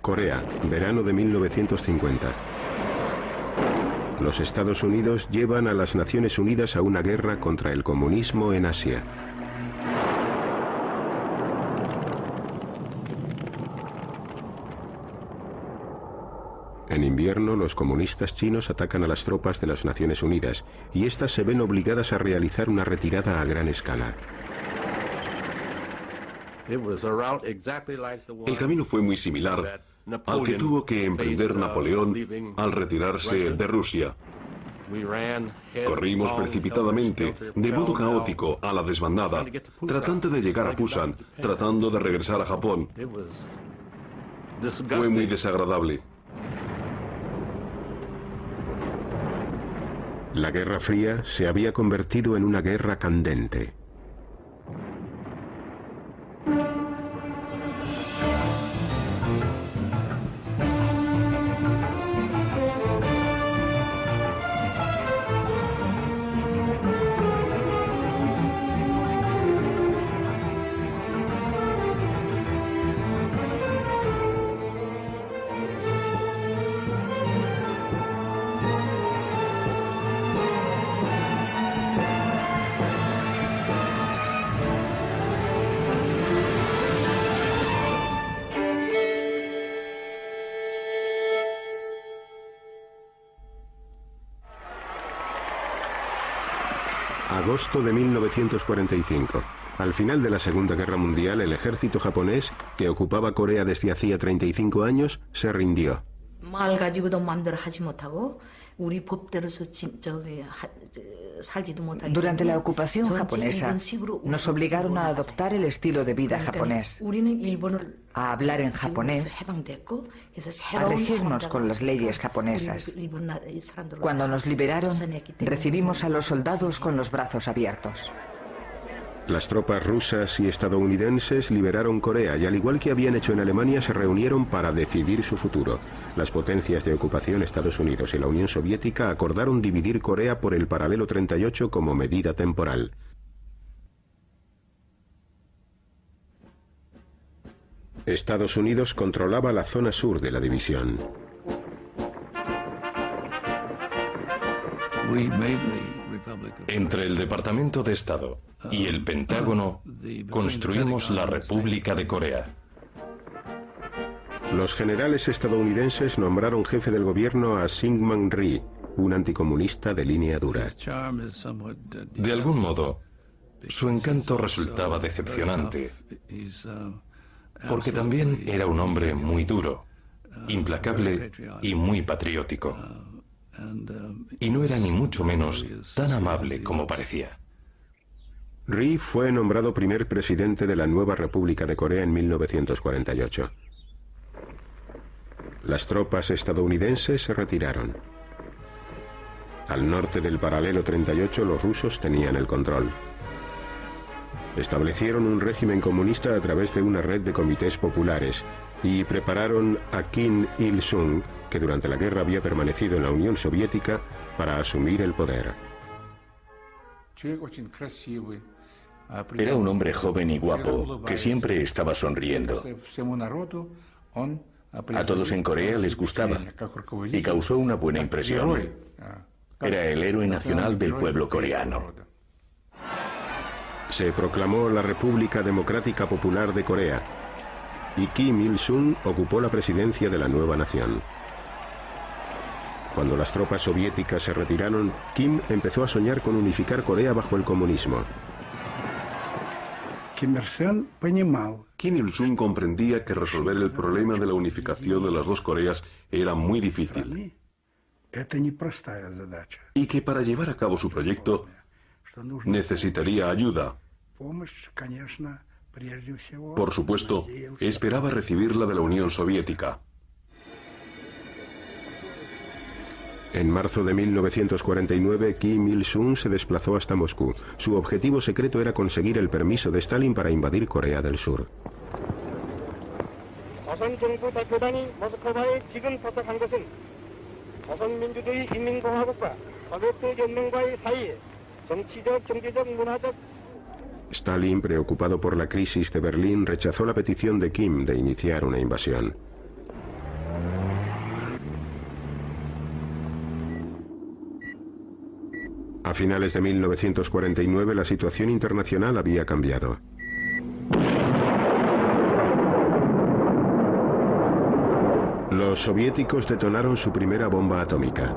Corea, verano de 1950. Los Estados Unidos llevan a las Naciones Unidas a una guerra contra el comunismo en Asia. En invierno, los comunistas chinos atacan a las tropas de las Naciones Unidas y éstas se ven obligadas a realizar una retirada a gran escala. El camino fue muy similar al que tuvo que emprender Napoleón al retirarse de Rusia. Corrimos precipitadamente, de modo caótico, a la desbandada, tratando de llegar a Pusan, tratando de regresar a Japón. Fue muy desagradable. La Guerra Fría se había convertido en una guerra candente. Agosto de 1945. Al final de la Segunda Guerra Mundial, el ejército japonés, que ocupaba Corea desde hacía 35 años, se rindió. Durante la ocupación japonesa, nos obligaron a adoptar el estilo de vida japonés, a hablar en japonés, a regirnos con las leyes japonesas. Cuando nos liberaron, recibimos a los soldados con los brazos abiertos. Las tropas rusas y estadounidenses liberaron Corea y, al igual que habían hecho en Alemania, se reunieron para decidir su futuro. Las potencias de ocupación, Estados Unidos y la Unión Soviética, acordaron dividir Corea por el paralelo 38 como medida temporal. Estados Unidos controlaba la zona sur de la división. Entre el Departamento de Estado y el Pentágono construimos la República de Corea. Los generales estadounidenses nombraron jefe del gobierno a Syngman Rhee, un anticomunista de línea dura. De algún modo, su encanto resultaba decepcionante, porque también era un hombre muy duro, implacable y muy patriótico. Y no era ni mucho menos tan amable como parecía. Rhee fue nombrado primer presidente de la nueva República de Corea en 1948. Las tropas estadounidenses se retiraron. Al norte del paralelo 38 los rusos tenían el control. Establecieron un régimen comunista a través de una red de comités populares y prepararon a Kim Il-sung, que durante la guerra había permanecido en la Unión Soviética, para asumir el poder. Era un hombre joven y guapo, que siempre estaba sonriendo. A todos en Corea les gustaba y causó una buena impresión. Era el héroe nacional del pueblo coreano. Se proclamó la República Democrática Popular de Corea y Kim Il-sung ocupó la presidencia de la nueva nación. Cuando las tropas soviéticas se retiraron, Kim empezó a soñar con unificar Corea bajo el comunismo. Kim Il-sung comprendía que resolver el problema de la unificación de las dos Coreas era muy difícil y que para llevar a cabo su proyecto necesitaría ayuda. Por supuesto, esperaba recibirla de la Unión Soviética. En marzo de 1949, Kim Il-sung se desplazó hasta Moscú. Su objetivo secreto era conseguir el permiso de Stalin para invadir Corea del Sur. Stalin, preocupado por la crisis de Berlín, rechazó la petición de Kim de iniciar una invasión. A finales de 1949 la situación internacional había cambiado. Los soviéticos detonaron su primera bomba atómica.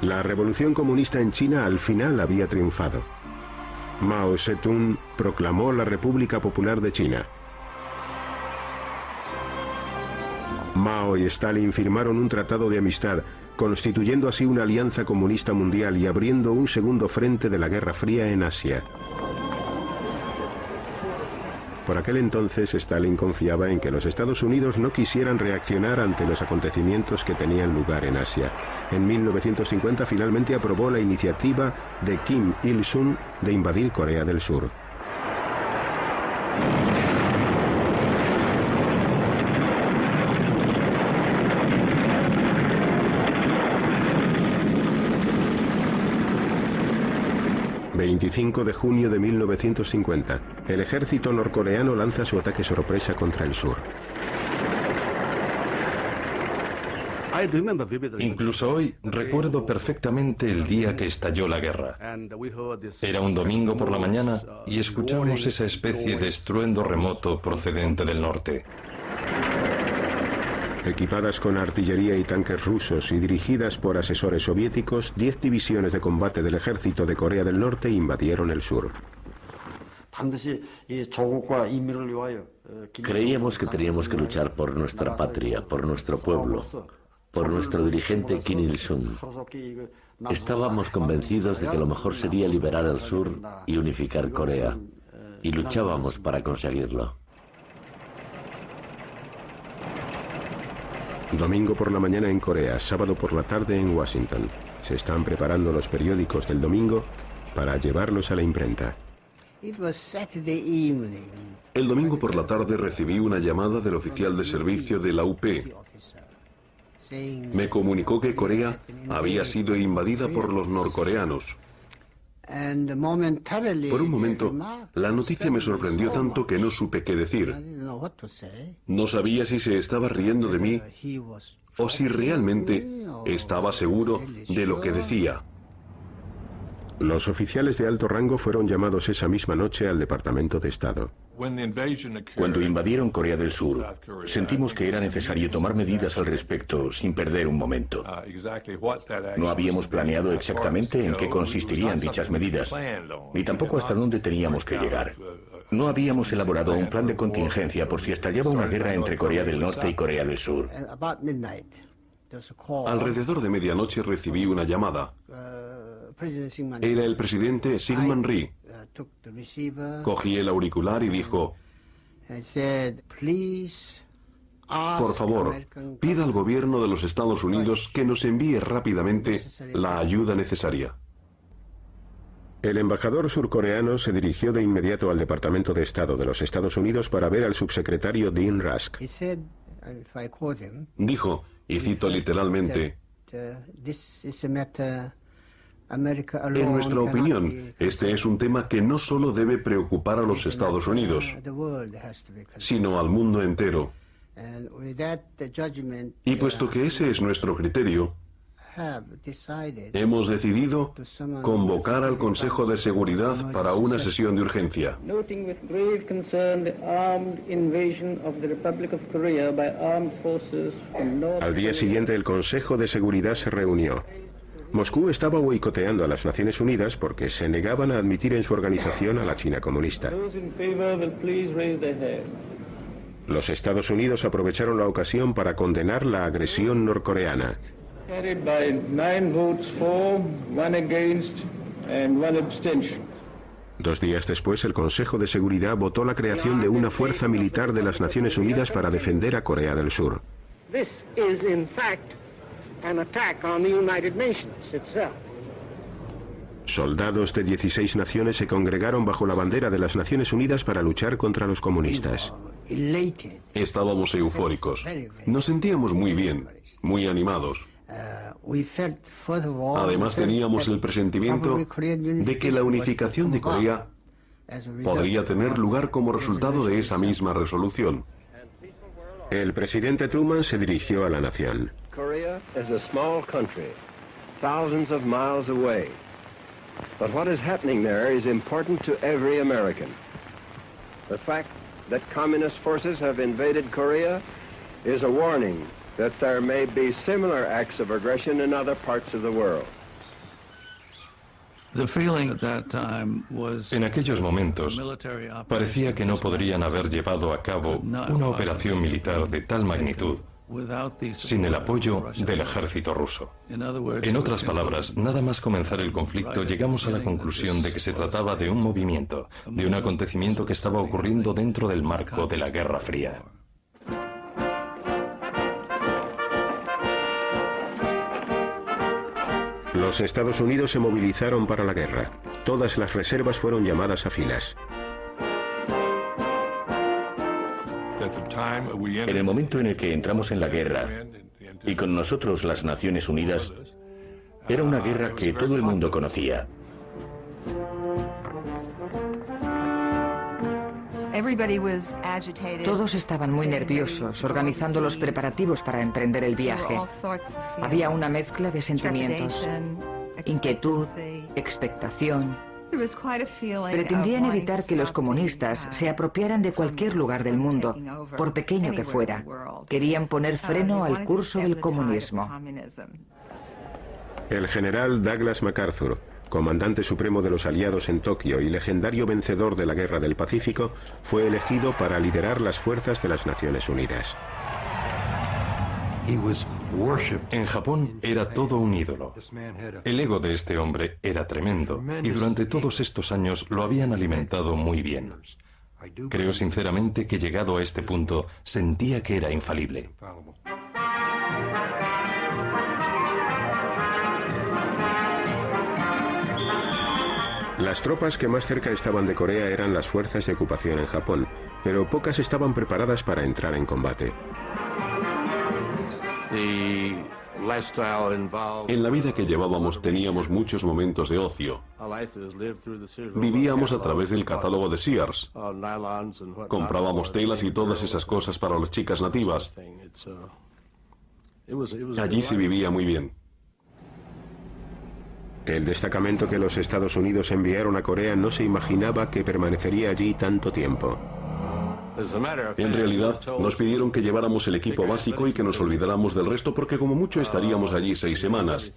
La revolución comunista en China al final había triunfado. Mao Zedong proclamó la República Popular de China. Mao y Stalin firmaron un tratado de amistad, constituyendo así una alianza comunista mundial y abriendo un segundo frente de la Guerra Fría en Asia. Por aquel entonces, Stalin confiaba en que los Estados Unidos no quisieran reaccionar ante los acontecimientos que tenían lugar en Asia. En 1950 finalmente aprobó la iniciativa de Kim Il-sung de invadir Corea del Sur. ...25 de junio de 1950... el ejército norcoreano lanza su ataque sorpresa contra el sur. Incluso hoy recuerdo perfectamente el día que estalló la guerra. Era un domingo por la mañana y escuchamos esa especie de estruendo remoto procedente del norte. Equipadas con artillería y tanques rusos y dirigidas por asesores soviéticos, 10 divisiones de combate del ejército de Corea del Norte invadieron el sur. Creíamos que teníamos que luchar por nuestra patria, por nuestro pueblo, por nuestro dirigente Kim Il-sung. Estábamos convencidos de que lo mejor sería liberar el sur y unificar Corea, y luchábamos para conseguirlo. Domingo por la mañana en Corea, sábado por la tarde en Washington. Se están preparando los periódicos del domingo para llevarlos a la imprenta. El domingo por la tarde recibí una llamada del oficial de servicio de la UP. Me comunicó que Corea había sido invadida por los norcoreanos. Por un momento, la noticia me sorprendió tanto que no supe qué decir. No sabía si se estaba riendo de mí o si realmente estaba seguro de lo que decía. Los oficiales de alto rango fueron llamados esa misma noche al Departamento de Estado. Cuando invadieron Corea del Sur, sentimos que era necesario tomar medidas al respecto sin perder un momento. No habíamos planeado exactamente en qué consistirían dichas medidas, ni tampoco hasta dónde teníamos que llegar. No habíamos elaborado un plan de contingencia por si estallaba una guerra entre Corea del Norte y Corea del Sur. Alrededor de medianoche recibí una llamada. Era el presidente Syngman Rhee. Cogí el auricular y dijo: por favor, pida al gobierno de los Estados Unidos que nos envíe rápidamente la ayuda necesaria. El embajador surcoreano se dirigió de inmediato al Departamento de Estado de los Estados Unidos para ver al subsecretario Dean Rusk. Dijo, y cito literalmente: en nuestra opinión, este es un tema que no solo debe preocupar a los Estados Unidos, sino al mundo entero. Y puesto que ese es nuestro criterio, hemos decidido convocar al Consejo de Seguridad para una sesión de urgencia. Al día siguiente, el Consejo de Seguridad se reunió. Moscú estaba boicoteando a las Naciones Unidas porque se negaban a admitir en su organización a la China comunista. Los Estados Unidos aprovecharon la ocasión para condenar la agresión norcoreana. 2 días después, el Consejo de Seguridad votó la creación de una fuerza militar de las Naciones Unidas para defender a Corea del Sur. Soldados de 16 naciones se congregaron bajo la bandera de las Naciones Unidas para luchar contra los comunistas. Estábamos eufóricos. Nos sentíamos muy bien, muy animados. Además teníamos el presentimiento de que la unificación de Corea podría tener lugar como resultado de esa misma resolución. El presidente Truman se dirigió a la nación. Korea is a small country, thousands of miles away. But what is happening there is important to every American. The fact that communist forces have invaded Korea is a warning that there may be similar acts of aggression in other parts of the world. En aquellos momentos, parecía que no podrían haber llevado a cabo una operación militar de tal magnitud sin el apoyo del ejército ruso. En otras palabras, nada más comenzar el conflicto, llegamos a la conclusión de que se trataba de un movimiento, de un acontecimiento que estaba ocurriendo dentro del marco de la Guerra Fría. Los Estados Unidos se movilizaron para la guerra. Todas las reservas fueron llamadas a filas. En el momento en el que entramos en la guerra, y con nosotros las Naciones Unidas, era una guerra que todo el mundo conocía. Todos estaban muy nerviosos, organizando los preparativos para emprender el viaje. Había una mezcla de sentimientos: inquietud, expectación. Pretendían evitar que los comunistas se apropiaran de cualquier lugar del mundo, por pequeño que fuera. Querían poner freno al curso del comunismo. El general Douglas MacArthur, comandante supremo de los aliados en Tokio y legendario vencedor de la Guerra del Pacífico, fue elegido para liderar las fuerzas de las Naciones Unidas. En Japón era todo un ídolo. El ego de este hombre era tremendo y durante todos estos años lo habían alimentado muy bien. Creo sinceramente que llegado a este punto sentía que era infalible. Las tropas que más cerca estaban de Corea eran las fuerzas de ocupación en Japón, pero pocas estaban preparadas para entrar en combate. En la vida que llevábamos teníamos muchos momentos de ocio. Vivíamos a través del catálogo de Sears. Comprábamos telas y todas esas cosas para las chicas nativas. Allí se vivía muy bien. El destacamento que los Estados Unidos enviaron a Corea no se imaginaba que permanecería allí tanto tiempo. En realidad, nos pidieron que lleváramos el equipo básico y que nos olvidáramos del resto porque como mucho estaríamos allí 6 semanas.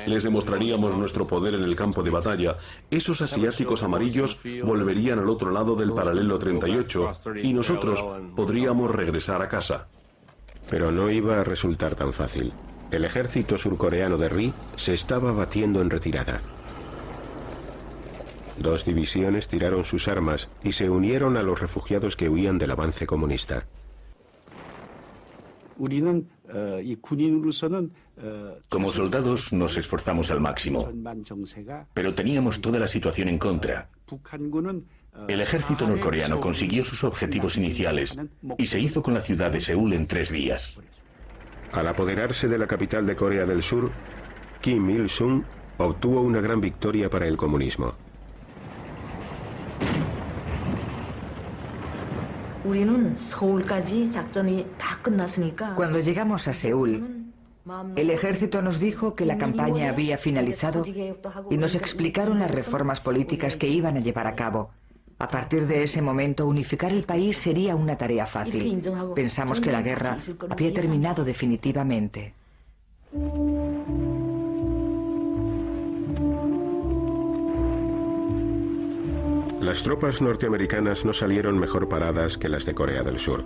Les demostraríamos nuestro poder en el campo de batalla. Esos asiáticos amarillos volverían al otro lado del paralelo 38 y nosotros podríamos regresar a casa. Pero no iba a resultar tan fácil. El ejército surcoreano de Ri se estaba batiendo en retirada. 2 divisiones tiraron sus armas y se unieron a los refugiados que huían del avance comunista. Como soldados nos esforzamos al máximo, pero teníamos toda la situación en contra. El ejército norcoreano consiguió sus objetivos iniciales y se hizo con la ciudad de Seúl en 3 días. Al apoderarse de la capital de Corea del Sur, Kim Il-sung obtuvo una gran victoria para el comunismo. Cuando llegamos a Seúl, el ejército nos dijo que la campaña había finalizado y nos explicaron las reformas políticas que iban a llevar a cabo. A partir de ese momento, unificar el país sería una tarea fácil. Pensamos que la guerra había terminado definitivamente. Las tropas norteamericanas no salieron mejor paradas que las de Corea del Sur.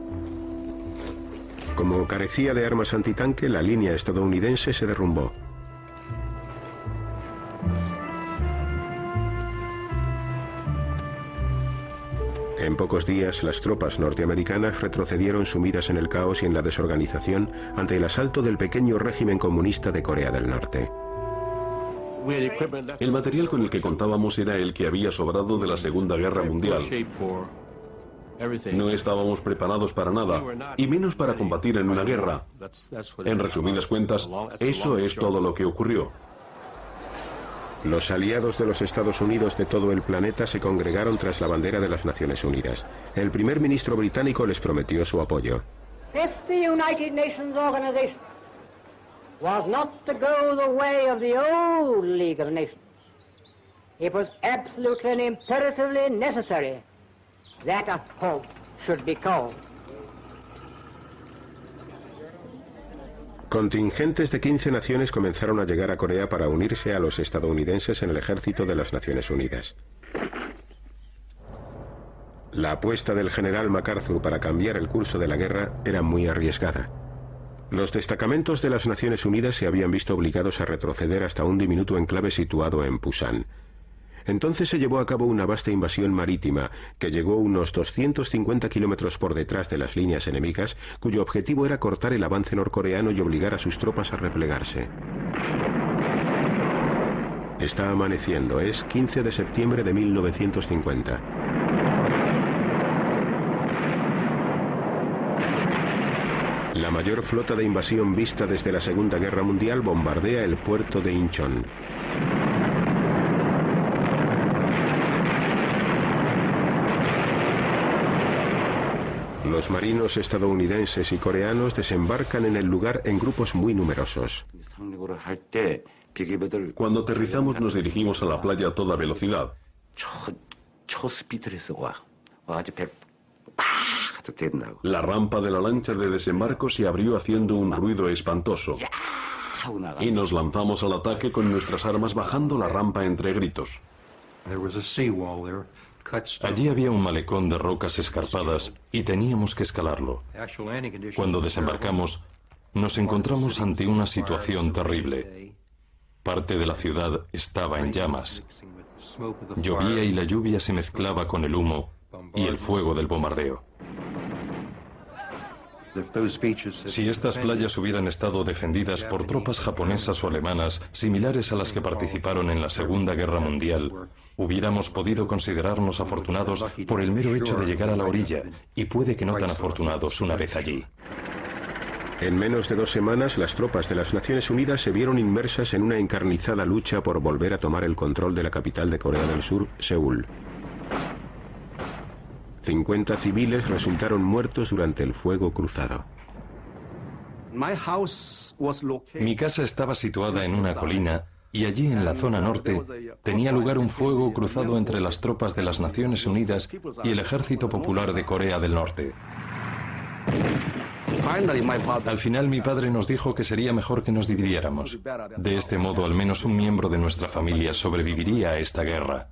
Como carecía de armas antitanque, la línea estadounidense se derrumbó. En pocos días, las tropas norteamericanas retrocedieron sumidas en el caos y en la desorganización ante el asalto del pequeño régimen comunista de Corea del Norte. El material con el que contábamos era el que había sobrado de la Segunda Guerra Mundial. No estábamos preparados para nada, y menos para combatir en una guerra. En resumidas cuentas, eso es todo lo que ocurrió. Los aliados de los Estados Unidos de todo el planeta se congregaron tras la bandera de las Naciones Unidas. El primer ministro británico les prometió su apoyo. was not to go the way of the old League of Nations. It was absolutely and imperatively necessary that a halt should be called. Contingentes de 15 naciones comenzaron a llegar a Corea para unirse a los estadounidenses en el ejército de las Naciones Unidas. La apuesta del general MacArthur para cambiar el curso de la guerra era muy arriesgada. Los destacamentos de las Naciones Unidas se habían visto obligados a retroceder hasta un diminuto enclave situado en Pusan. Entonces se llevó a cabo una vasta invasión marítima que llegó unos 250 kilómetros por detrás de las líneas enemigas, cuyo objetivo era cortar el avance norcoreano y obligar a sus tropas a replegarse. Está amaneciendo, es 15 de septiembre de 1950. La mayor flota de invasión vista desde la Segunda Guerra Mundial bombardea el puerto de Incheon. Los marinos estadounidenses y coreanos desembarcan en el lugar en grupos muy numerosos. Cuando aterrizamos nos dirigimos a la playa a toda velocidad. La rampa de la lancha de desembarco se abrió haciendo un ruido espantoso. Y nos lanzamos al ataque con nuestras armas bajando la rampa entre gritos. Allí había un malecón de rocas escarpadas y teníamos que escalarlo. Cuando desembarcamos, nos encontramos ante una situación terrible. Parte de la ciudad estaba en llamas. Llovía y la lluvia se mezclaba con el humo y el fuego del bombardeo. Si estas playas hubieran estado defendidas por tropas japonesas o alemanas similares a las que participaron en la Segunda Guerra Mundial, hubiéramos podido considerarnos afortunados por el mero hecho de llegar a la orilla, y puede que no tan afortunados una vez allí. En menos de 2 semanas, las tropas de las Naciones Unidas se vieron inmersas en una encarnizada lucha por volver a tomar el control de la capital de Corea del Sur, Seúl. 50 civiles resultaron muertos durante el fuego cruzado. Mi casa estaba situada en una colina y allí en la zona norte tenía lugar un fuego cruzado entre las tropas de las Naciones Unidas y el Ejército Popular de Corea del Norte. Al final mi padre nos dijo que sería mejor que nos dividiéramos. De este modo al menos un miembro de nuestra familia sobreviviría a esta guerra.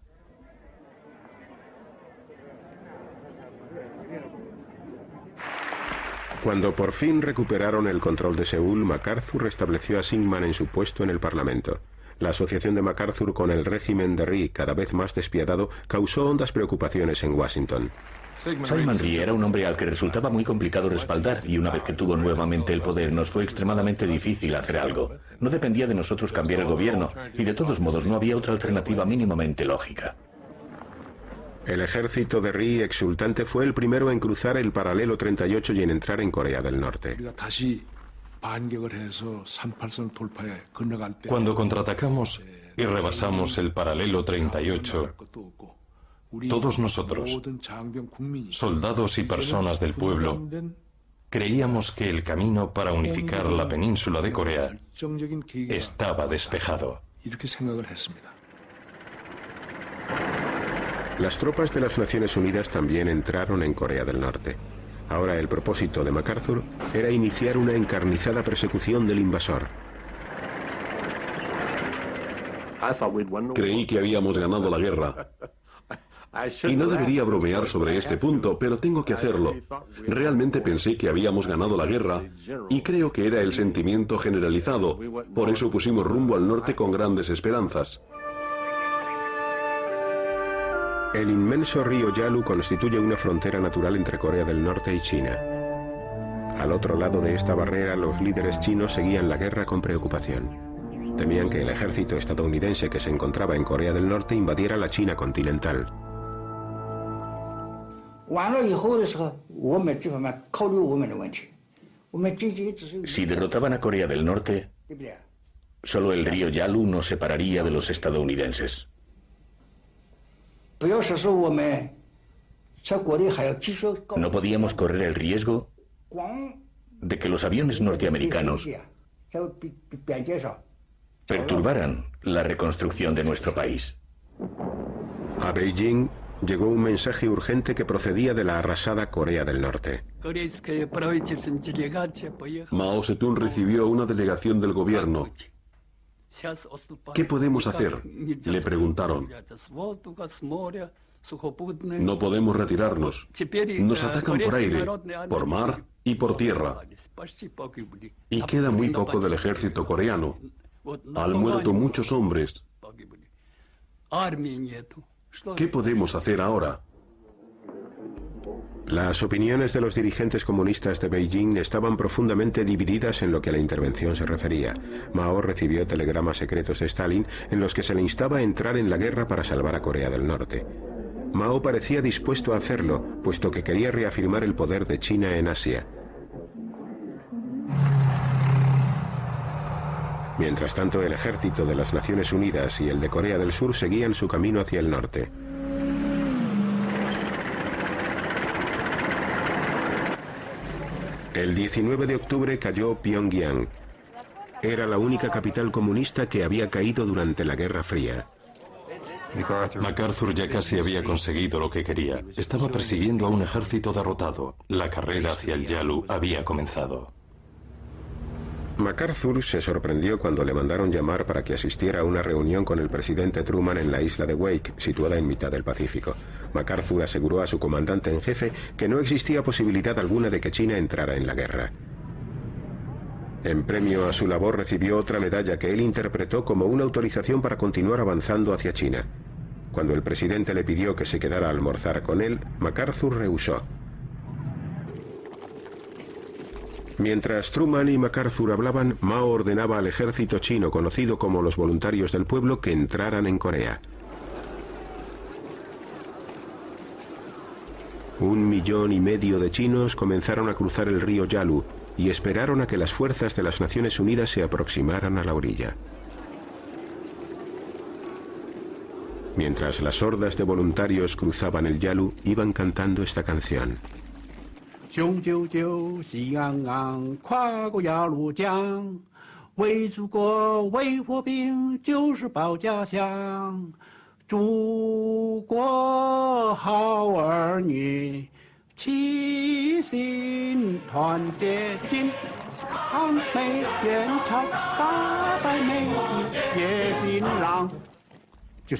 Cuando por fin recuperaron el control de Seúl, MacArthur restableció a Syngman en su puesto en el Parlamento. La asociación de MacArthur con el régimen de Rhee, cada vez más despiadado, causó hondas preocupaciones en Washington. Syngman Rhee era un hombre al que resultaba muy complicado respaldar, y una vez que tuvo nuevamente el poder nos fue extremadamente difícil hacer algo. No dependía de nosotros cambiar el gobierno, y de todos modos no había otra alternativa mínimamente lógica. El ejército de Rhee, exultante, fue el primero en cruzar el paralelo 38 y en entrar en Corea del Norte. Cuando contraatacamos y rebasamos el paralelo 38, todos nosotros, soldados y personas del pueblo, creíamos que el camino para unificar la península de Corea estaba despejado. Las tropas de las Naciones Unidas también entraron en Corea del Norte. Ahora el propósito de MacArthur era iniciar una encarnizada persecución del invasor. Creí que habíamos ganado la guerra. Y no debería bromear sobre este punto, pero tengo que hacerlo. Realmente pensé que habíamos ganado la guerra, y creo que era el sentimiento generalizado. Por eso pusimos rumbo al norte con grandes esperanzas. El inmenso río Yalu constituye una frontera natural entre Corea del Norte y China. Al otro lado de esta barrera, los líderes chinos seguían la guerra con preocupación. Temían que el ejército estadounidense que se encontraba en Corea del Norte invadiera la China continental. Si derrotaban a Corea del Norte, solo el río Yalu nos separaría de los estadounidenses. No podíamos correr el riesgo de que los aviones norteamericanos perturbaran la reconstrucción de nuestro país. A Beijing llegó un mensaje urgente que procedía de la arrasada Corea del Norte. Mao Zedong recibió una delegación del gobierno. ¿Qué podemos hacer?, le preguntaron. No podemos retirarnos. Nos atacan por aire, por mar y por tierra. Y queda muy poco del ejército coreano. Han muerto muchos hombres. ¿Qué podemos hacer ahora? Las opiniones de los dirigentes comunistas de Beijing estaban profundamente divididas en lo que a la intervención se refería. Mao recibió telegramas secretos de Stalin en los que se le instaba a entrar en la guerra para salvar a Corea del Norte. Mao parecía dispuesto a hacerlo, puesto que quería reafirmar el poder de China en Asia. Mientras tanto, el ejército de las Naciones Unidas y el de Corea del Sur seguían su camino hacia el norte. El 19 de octubre cayó Pyongyang. Era la única capital comunista que había caído durante la Guerra Fría. MacArthur ya casi había conseguido lo que quería. Estaba persiguiendo a un ejército derrotado. La carrera hacia el Yalu había comenzado. MacArthur se sorprendió cuando le mandaron llamar para que asistiera a una reunión con el presidente Truman en la isla de Wake, situada en mitad del Pacífico. MacArthur aseguró a su comandante en jefe que no existía posibilidad alguna de que China entrara en la guerra. En premio a su labor recibió otra medalla que él interpretó como una autorización para continuar avanzando hacia China. Cuando el presidente le pidió que se quedara a almorzar con él, MacArthur rehusó. Mientras Truman y MacArthur hablaban, Mao ordenaba al ejército chino, conocido como los Voluntarios del Pueblo, que entraran en Corea. 1,5 millones de chinos comenzaron a cruzar el río Yalu y esperaron a que las fuerzas de las Naciones Unidas se aproximaran a la orilla. Mientras las hordas de voluntarios cruzaban el Yalu, iban cantando esta canción.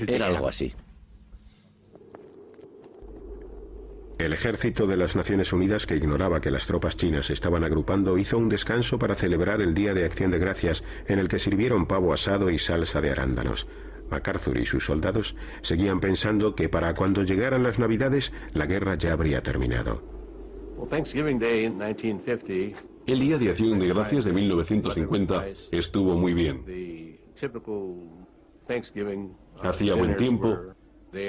Era algo así. El ejército de las Naciones Unidas, que ignoraba que las tropas chinas se estaban agrupando, hizo un descanso para celebrar el Día de Acción de Gracias, en el que sirvieron pavo asado y salsa de arándanos. MacArthur y sus soldados seguían pensando que para cuando llegaran las Navidades, la guerra ya habría terminado. El Día de Acción de Gracias de 1950 estuvo muy bien. Hacía buen tiempo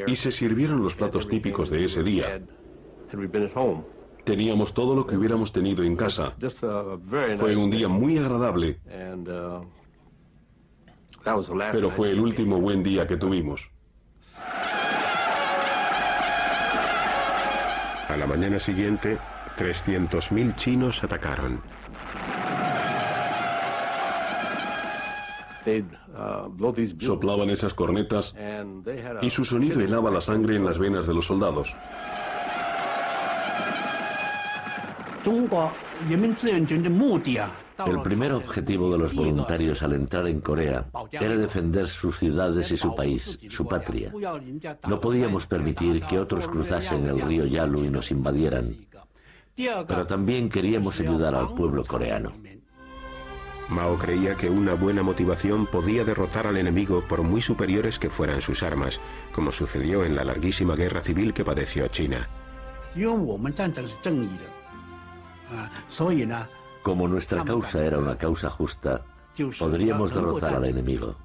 y se sirvieron los platos típicos de ese día. Teníamos todo lo que hubiéramos tenido en casa. Fue un día muy agradable, pero fue el último buen día que tuvimos. A la mañana siguiente, 300.000 chinos atacaron. Soplaban esas cornetas y su sonido helaba la sangre en las venas de los soldados. El primer objetivo de los voluntarios al entrar en Corea era defender sus ciudades y su país, su patria. No podíamos permitir que otros cruzasen el río Yalu y nos invadieran, pero también queríamos ayudar al pueblo coreano. Mao creía que una buena motivación podía derrotar al enemigo por muy superiores que fueran sus armas, como sucedió en la larguísima guerra civil que padeció China. Como nuestra causa era una causa justa, podríamos derrotar al enemigo.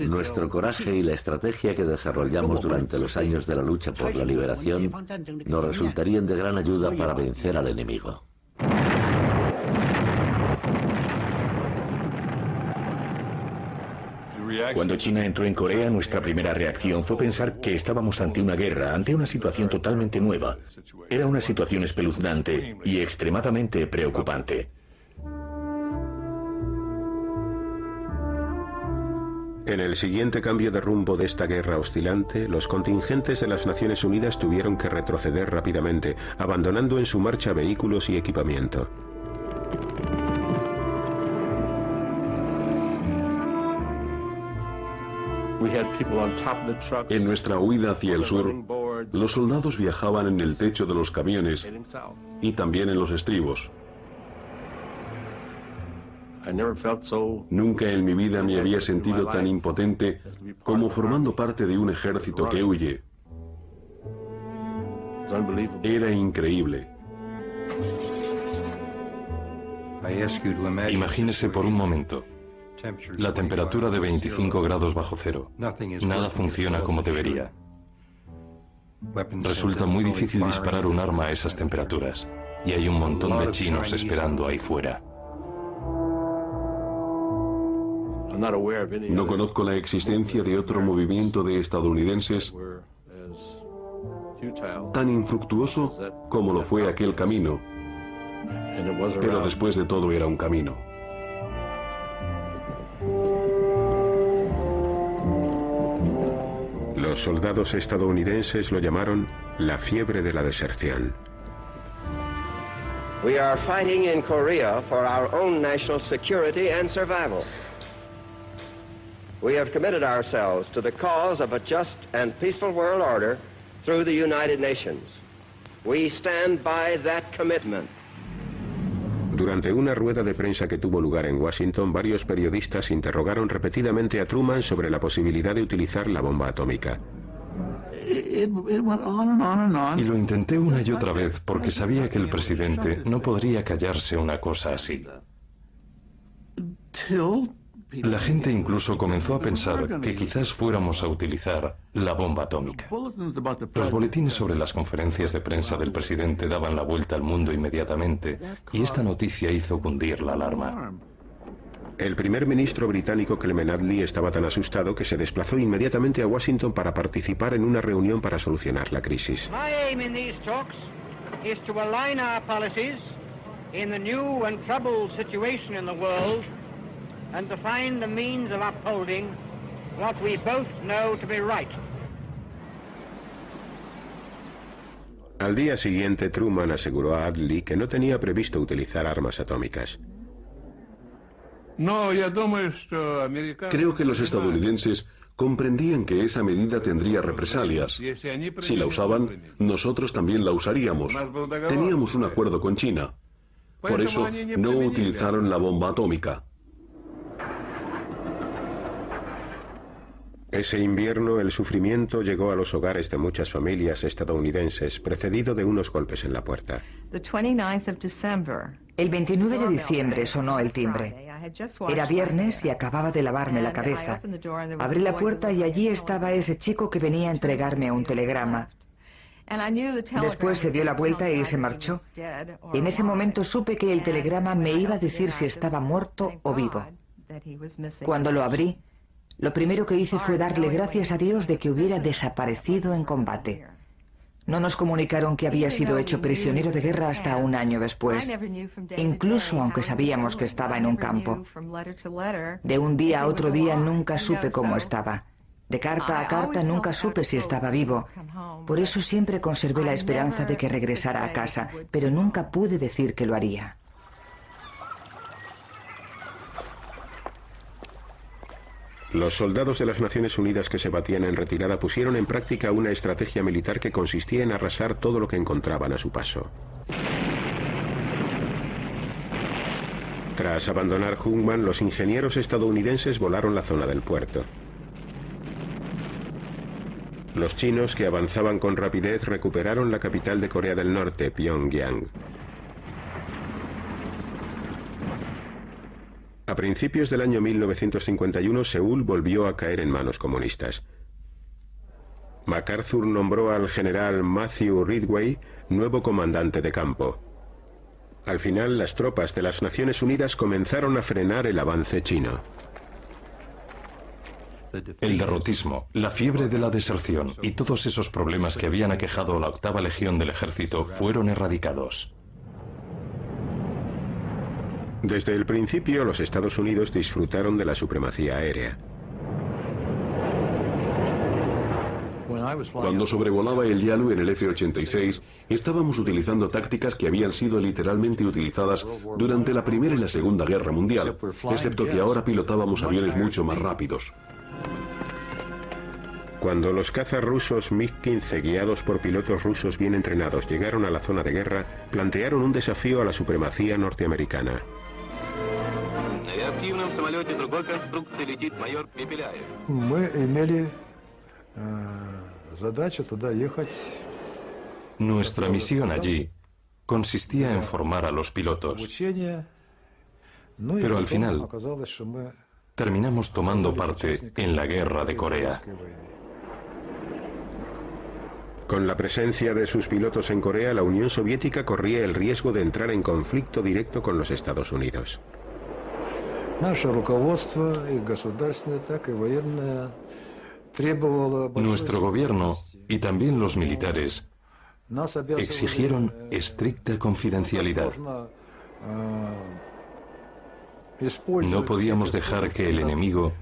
Nuestro coraje y la estrategia que desarrollamos durante los años de la lucha por la liberación nos resultarían de gran ayuda para vencer al enemigo. Cuando China entró en Corea, nuestra primera reacción fue pensar que estábamos ante una guerra, ante una situación totalmente nueva. Era una situación espeluznante y extremadamente preocupante. En el siguiente cambio de rumbo de esta guerra oscilante, los contingentes de las Naciones Unidas tuvieron que retroceder rápidamente, abandonando en su marcha vehículos y equipamiento. En nuestra huida hacia el sur, los soldados viajaban en el techo de los camiones y también en los estribos. Nunca en mi vida me había sentido tan impotente como formando parte de un ejército que huye. Era increíble. Imagínese por un momento la temperatura de 25 grados bajo cero. Nada funciona como debería. Resulta muy difícil disparar un arma a esas temperaturas. Y hay un montón de chinos esperando ahí fuera. No conozco la existencia de otro movimiento de estadounidenses tan infructuoso como lo fue aquel camino. Pero después de todo era un camino. Los soldados estadounidenses lo llamaron la fiebre de la deserción. We are fighting in Korea for our own national security and survival. We have committed ourselves to the cause of a just and peaceful world order through the United Nations. We stand by that commitment. Durante una rueda de prensa que tuvo lugar en Washington, varios periodistas interrogaron repetidamente a Truman sobre la posibilidad de utilizar la bomba atómica. Y lo intenté una y otra vez porque sabía que el presidente no podría callarse una cosa así. La gente incluso comenzó a pensar que quizás fuéramos a utilizar la bomba atómica. Los boletines sobre las conferencias de prensa del presidente daban la vuelta al mundo inmediatamente y esta noticia hizo cundir la alarma. El primer ministro británico Clement Attlee estaba tan asustado que se desplazó inmediatamente a Washington para participar en una reunión para solucionar la crisis. My aim in these talks is to align our policies in the new and troubled situation in the world and to find the means of upholding what we both know to be right. Al día siguiente, Truman aseguró a Attlee que no tenía previsto utilizar armas atómicas. Creo que los estadounidenses comprendían que esa medida tendría represalias. Si la usaban, nosotros también la usaríamos. Teníamos un acuerdo con China. Por eso no utilizaron la bomba atómica. Ese invierno, el sufrimiento llegó a los hogares de muchas familias estadounidenses, precedido de unos golpes en la puerta. El 29 de diciembre sonó el timbre. Era viernes y acababa de lavarme la cabeza. Abrí la puerta y allí estaba ese chico que venía a entregarme un telegrama. Después se dio la vuelta y se marchó. En ese momento supe que el telegrama me iba a decir si estaba muerto o vivo. Cuando lo abrí, lo primero que hice fue darle gracias a Dios de que hubiera desaparecido en combate. No nos comunicaron que había sido hecho prisionero de guerra hasta un año después, incluso aunque sabíamos que estaba en un campo. De un día a otro día nunca supe cómo estaba. De carta a carta nunca supe si estaba vivo. Por eso siempre conservé la esperanza de que regresara a casa, pero nunca pude decir que lo haría. Los soldados de las Naciones Unidas que se batían en retirada pusieron en práctica una estrategia militar que consistía en arrasar todo lo que encontraban a su paso. Tras abandonar Hunman, los ingenieros estadounidenses volaron la zona del puerto. Los chinos, que avanzaban con rapidez, recuperaron la capital de Corea del Norte, Pyongyang. A principios del año 1951, Seúl volvió a caer en manos comunistas. MacArthur nombró al general Matthew Ridgway nuevo comandante de campo. Al final, las tropas de las Naciones Unidas comenzaron a frenar el avance chino. El derrotismo, la fiebre de la deserción y todos esos problemas que habían aquejado a la 8ª Legión del Ejército fueron erradicados. Desde el principio, los Estados Unidos disfrutaron de la supremacía aérea. Cuando sobrevolaba el Yalu en el F-86, estábamos utilizando tácticas que habían sido literalmente utilizadas durante la Primera y la Segunda Guerra Mundial, excepto que ahora pilotábamos aviones mucho más rápidos. Cuando los cazas rusos MiG-15, guiados por pilotos rusos bien entrenados, llegaron a la zona de guerra, plantearon un desafío a la supremacía norteamericana. Nuestra misión allí consistía en formar a los pilotos, pero al final terminamos tomando parte en la guerra de Corea. Con la presencia de sus pilotos en Corea, la Unión Soviética corría el riesgo de entrar en conflicto directo con los Estados Unidos. Nuestro gobierno y también los militares exigieron estricta confidencialidad. No podíamos dejar que el enemigo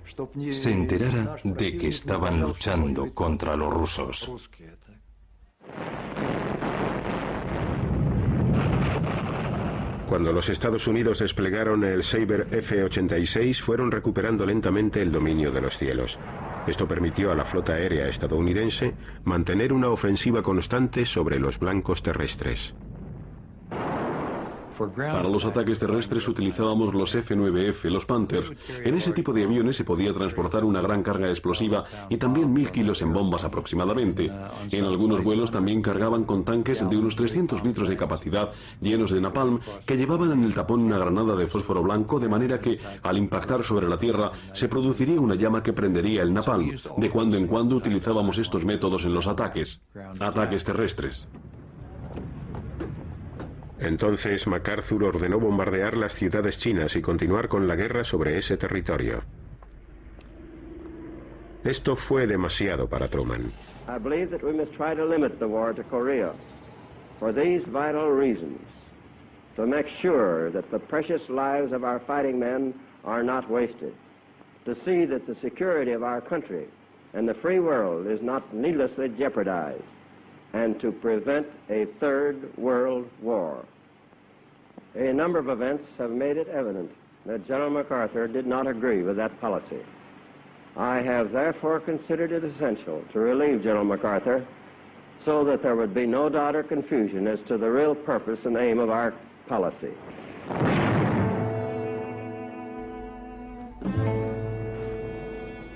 se enterara de que estaban luchando contra los rusos. Cuando los Estados Unidos desplegaron el Sabre F-86, fueron recuperando lentamente el dominio de los cielos. Esto permitió a la flota aérea estadounidense mantener una ofensiva constante sobre los blancos terrestres. Para los ataques terrestres utilizábamos los F-9F, los Panthers. En ese tipo de aviones se podía transportar una gran carga explosiva y también 1000 kilos en bombas aproximadamente. En algunos vuelos también cargaban con tanques de unos 300 litros de capacidad llenos de napalm que llevaban en el tapón una granada de fósforo blanco, de manera que al impactar sobre la tierra se produciría una llama que prendería el napalm. De cuando en cuando utilizábamos estos métodos en los ataques terrestres. Entonces MacArthur ordenó bombardear las ciudades chinas y continuar con la guerra sobre ese territorio. Esto fue demasiado para Truman. I believe that we must try to limit the war to Korea for these vital reasons: to make sure that the precious lives of our fighting men are not wasted, to see that the security of our country and the free world is not needlessly jeopardized, and to prevent a third world war. A number of events have made it evident that General MacArthur did not agree with that policy. I have therefore considered it essential to relieve General MacArthur so that there would be no doubt or confusion as to the real purpose and aim of our policy.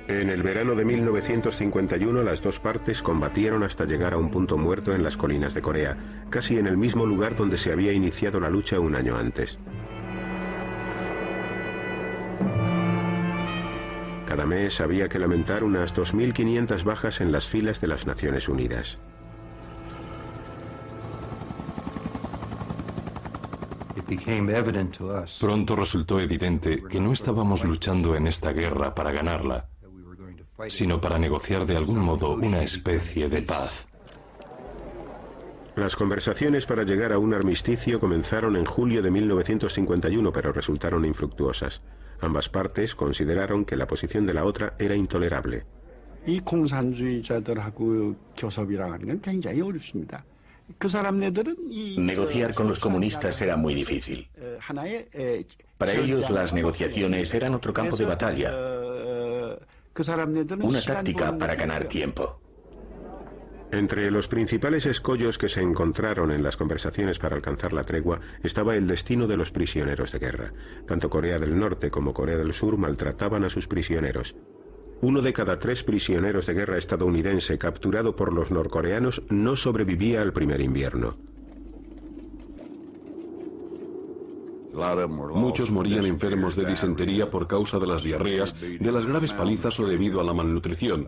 En el verano de 1951, las dos partes combatieron hasta llegar a un punto muerto en las colinas de Corea, casi en el mismo lugar donde se había iniciado la lucha un año antes. Cada mes había que lamentar unas 2.500 bajas en las filas de las Naciones Unidas. Pronto resultó evidente que no estábamos luchando en esta guerra para ganarla, sino para negociar de algún modo una especie de paz. Las conversaciones para llegar a un armisticio comenzaron en julio de 1951, pero resultaron infructuosas. Ambas partes consideraron que la posición de la otra era intolerable. Negociar con los comunistas era muy difícil. Para ellos las negociaciones eran otro campo de batalla, una táctica para ganar tiempo. Entre los principales escollos que se encontraron en las conversaciones para alcanzar la tregua estaba el destino de los prisioneros de guerra. Tanto Corea del Norte como Corea del Sur maltrataban a sus prisioneros. 1 de cada 3 prisioneros de guerra estadounidense capturado por los norcoreanos no sobrevivía al primer invierno. Muchos morían enfermos de disentería por causa de las diarreas, de las graves palizas o debido a la malnutrición.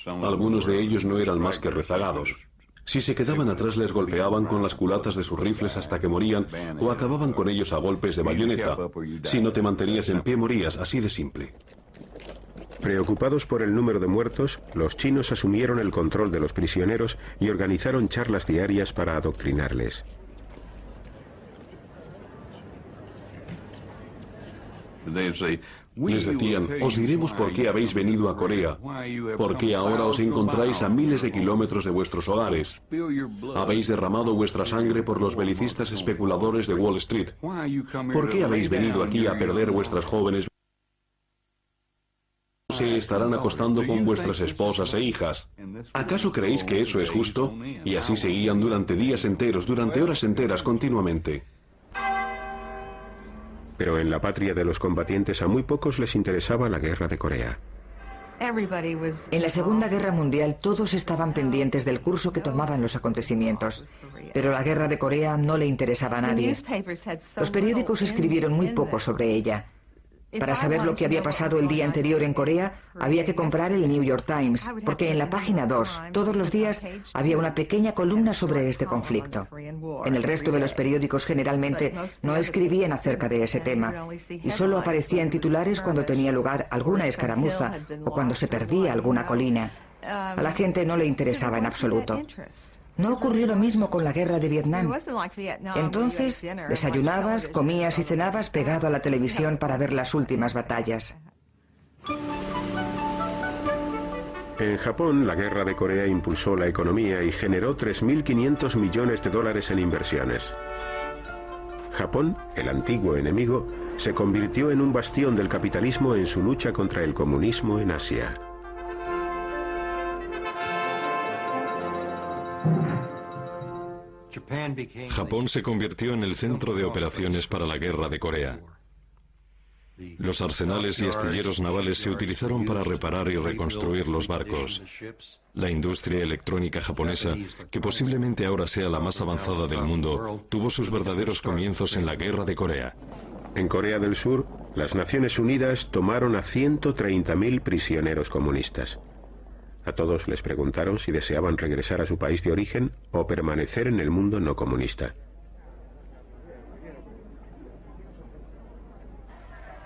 Algunos de ellos no eran más que rezagados. Si se quedaban atrás les golpeaban con las culatas de sus rifles hasta que morían o acababan con ellos a golpes de bayoneta. Si no te mantenías en pie morías, así de simple. Preocupados por el número de muertos, los chinos asumieron el control de los prisioneros y organizaron charlas diarias para adoctrinarles. Les decían, os diremos por qué habéis venido a Corea, por qué ahora os encontráis a miles de kilómetros de vuestros hogares. Habéis derramado vuestra sangre por los belicistas especuladores de Wall Street. ¿Por qué habéis venido aquí a perder vuestras jóvenes? Se estarán acostando con vuestras esposas e hijas. ¿Acaso creéis que eso es justo? Y así seguían durante días enteros, durante horas enteras, continuamente. Pero en la patria de los combatientes a muy pocos les interesaba la guerra de Corea. En la Segunda Guerra Mundial todos estaban pendientes del curso que tomaban los acontecimientos, pero la guerra de Corea no le interesaba a nadie. Los periódicos escribieron muy poco sobre ella. Para saber lo que había pasado el día anterior en Corea, había que comprar el New York Times, porque en la página 2, todos los días, había una pequeña columna sobre este conflicto. En el resto de los periódicos generalmente no escribían acerca de ese tema, y solo aparecía en titulares cuando tenía lugar alguna escaramuza o cuando se perdía alguna colina. A la gente no le interesaba en absoluto. No ocurrió lo mismo con la guerra de Vietnam. Entonces, desayunabas, comías y cenabas pegado a la televisión para ver las últimas batallas. En Japón, la guerra de Corea impulsó la economía y generó 3.500 millones de dólares en inversiones. Japón, el antiguo enemigo, se convirtió en un bastión del capitalismo en su lucha contra el comunismo en Asia. Japón se convirtió en el centro de operaciones para la guerra de Corea. Los arsenales y astilleros navales se utilizaron para reparar y reconstruir los barcos. La industria electrónica japonesa, que posiblemente ahora sea la más avanzada del mundo, tuvo sus verdaderos comienzos en la guerra de Corea. En Corea del Sur, las Naciones Unidas tomaron a 130.000 prisioneros comunistas. A todos les preguntaron si deseaban regresar a su país de origen o permanecer en el mundo no comunista.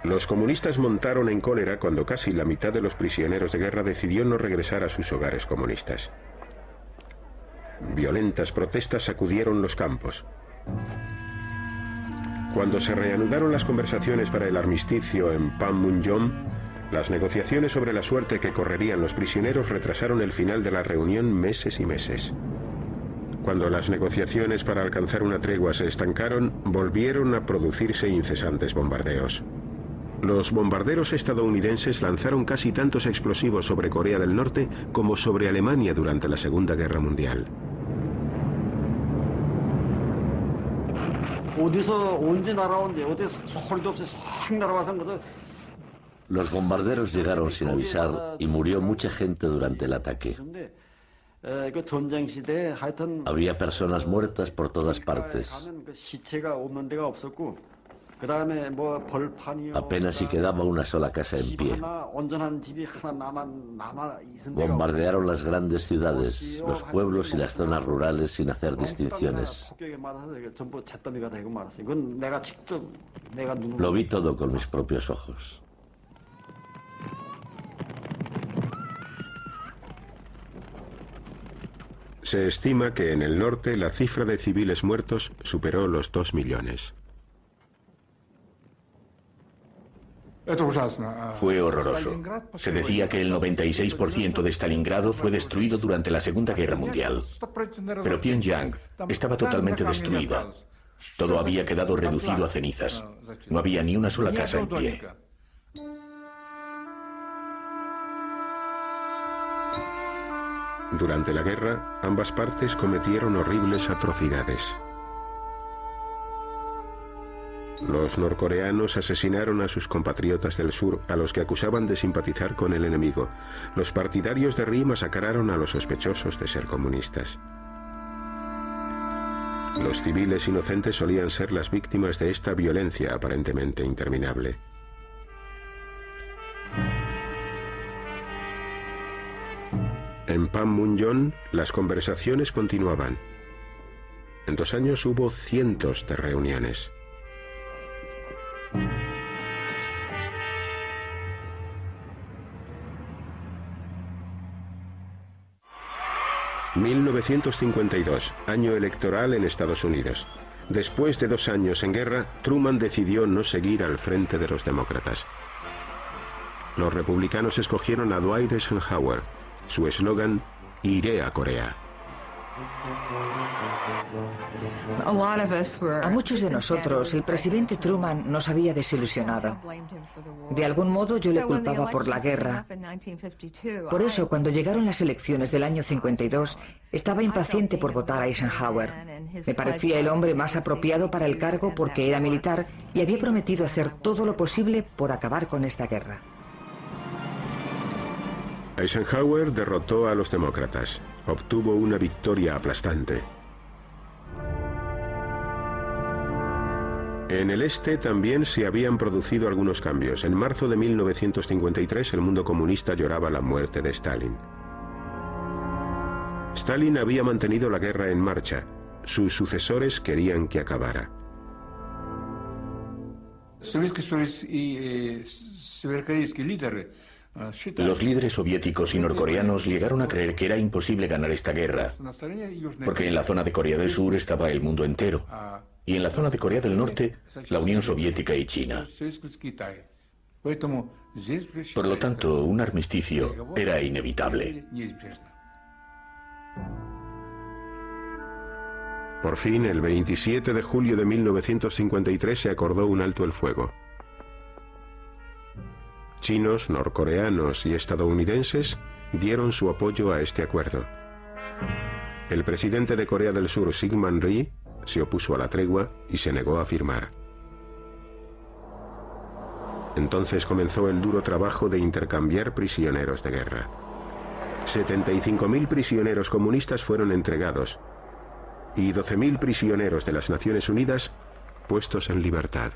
Los comunistas montaron en cólera cuando casi la mitad de los prisioneros de guerra decidió no regresar a sus hogares comunistas. Violentas protestas sacudieron los campos. Cuando se reanudaron las conversaciones para el armisticio en Panmunjom, las negociaciones sobre la suerte que correrían los prisioneros retrasaron el final de la reunión meses y meses. Cuando las negociaciones para alcanzar una tregua se estancaron, volvieron a producirse incesantes bombardeos. Los bombarderos estadounidenses lanzaron casi tantos explosivos sobre Corea del Norte como sobre Alemania durante la Segunda Guerra Mundial. Los bombarderos llegaron sin avisar y murió mucha gente durante el ataque. Había personas muertas por todas partes. Apenas si quedaba una sola casa en pie. Bombardearon las grandes ciudades, los pueblos y las zonas rurales sin hacer distinciones. Lo vi todo con mis propios ojos. Se estima que en el norte la cifra de civiles muertos superó los 2 millones. Fue horroroso. Se decía que el 96% de Stalingrado fue destruido durante la Segunda Guerra Mundial. Pero Pyongyang estaba totalmente destruida. Todo había quedado reducido a cenizas. No había ni una sola casa en pie. Durante la guerra, ambas partes cometieron horribles atrocidades. Los norcoreanos asesinaron a sus compatriotas del sur, a los que acusaban de simpatizar con el enemigo. Los partidarios de Ri masacraron a los sospechosos de ser comunistas. Los civiles inocentes solían ser las víctimas de esta violencia aparentemente interminable. En Panmunjom, las conversaciones continuaban. En 2 años hubo cientos de reuniones. ...1952, año electoral en Estados Unidos. Después de 2 años en guerra, Truman decidió no seguir al frente de los demócratas. Los republicanos escogieron a Dwight Eisenhower. Su eslogan: iré a Corea. A muchos de nosotros, el presidente Truman nos había desilusionado. De algún modo yo le culpaba por la guerra. Por eso, cuando llegaron las elecciones del año 52, estaba impaciente por votar a Eisenhower. Me parecía el hombre más apropiado para el cargo porque era militar y había prometido hacer todo lo posible por acabar con esta guerra. Eisenhower derrotó a los demócratas. Obtuvo una victoria aplastante. En el este también se habían producido algunos cambios. En marzo de 1953 el mundo comunista lloraba la muerte de Stalin. Stalin había mantenido la guerra en marcha. Sus sucesores querían que acabara. Los líderes soviéticos y norcoreanos llegaron a creer que era imposible ganar esta guerra, porque en la zona de Corea del Sur estaba el mundo entero, y en la zona de Corea del Norte, la Unión Soviética y China. Por lo tanto, un armisticio era inevitable. Por fin, el 27 de julio de 1953 se acordó un alto el fuego. Chinos, norcoreanos y estadounidenses dieron su apoyo a este acuerdo. El presidente de Corea del Sur, Syngman Rhee, se opuso a la tregua y se negó a firmar. Entonces comenzó el duro trabajo de intercambiar prisioneros de guerra. 75.000 prisioneros comunistas fueron entregados y 12.000 prisioneros de las Naciones Unidas puestos en libertad.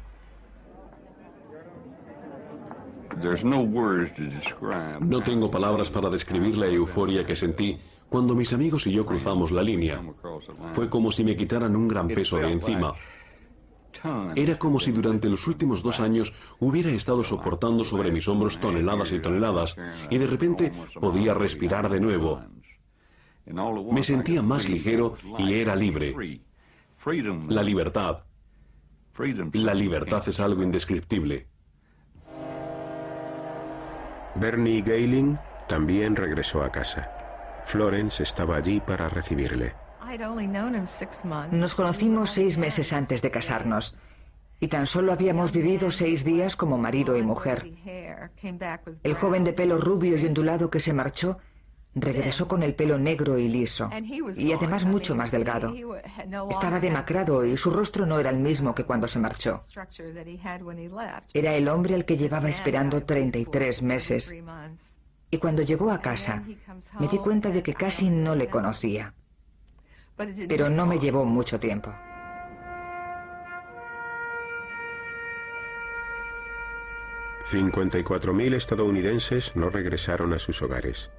No tengo palabras para describir la euforia que sentí cuando mis amigos y yo cruzamos la línea. Fue como si me quitaran un gran peso de encima. Era como si durante los últimos 2 años hubiera estado soportando sobre mis hombros toneladas y toneladas y de repente podía respirar de nuevo. Me sentía más ligero y era libre. La libertad. La libertad es algo indescriptible. Bernie Gehling también regresó a casa. Florence estaba allí para recibirle. Nos conocimos 6 meses antes de casarnos y tan solo habíamos vivido 6 días como marido y mujer. El joven de pelo rubio y ondulado que se marchó regresó con el pelo negro y liso y además mucho más delgado. Estaba demacrado y su rostro no era el mismo que cuando se marchó. Era el hombre al que llevaba esperando 33 meses. Y cuando llegó a casa, me di cuenta de que casi no le conocía. Pero no me llevó mucho tiempo. $54.000 estadounidenses no regresaron a sus hogares.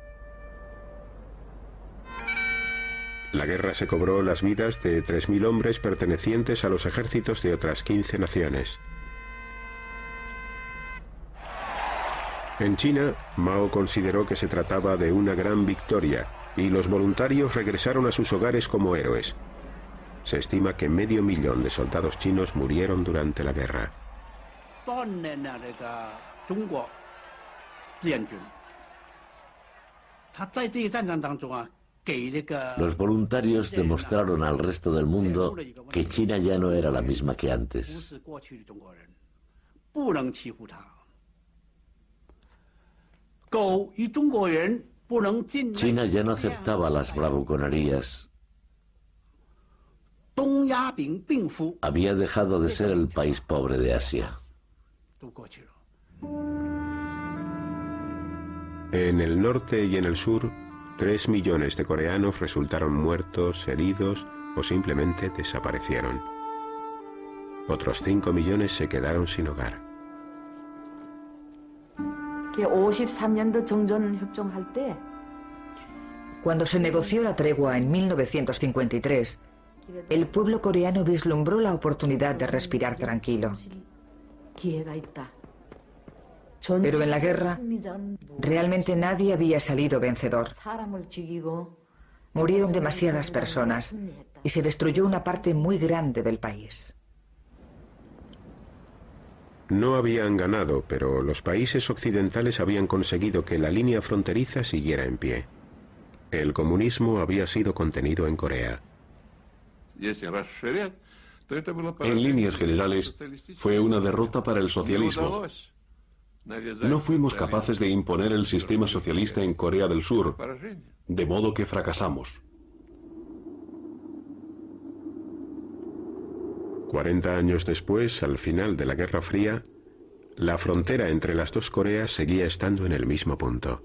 La guerra se cobró las vidas de 3.000 hombres pertenecientes a los ejércitos de otras 15 naciones. En China, Mao consideró que se trataba de una gran victoria y los voluntarios regresaron a sus hogares como héroes. Se estima que 500.000 de soldados chinos murieron durante la guerra. Los voluntarios demostraron al resto del mundo que China ya no era la misma que antes. China ya no aceptaba las bravuconerías. Había dejado de ser el país pobre de Asia. En el norte y en el sur, 3 millones de coreanos resultaron muertos, heridos o simplemente desaparecieron. Otros 5 millones se quedaron sin hogar. Cuando se negoció la tregua en 1953, el pueblo coreano vislumbró la oportunidad de respirar tranquilo. Pero en la guerra, realmente nadie había salido vencedor. Murieron demasiadas personas y se destruyó una parte muy grande del país. No habían ganado, pero los países occidentales habían conseguido que la línea fronteriza siguiera en pie. El comunismo había sido contenido en Corea. En líneas generales, fue una derrota para el socialismo. No fuimos capaces de imponer el sistema socialista en Corea del Sur, de modo que fracasamos. 40 años después, al final de la Guerra Fría, la frontera entre las dos Coreas seguía estando en el mismo punto.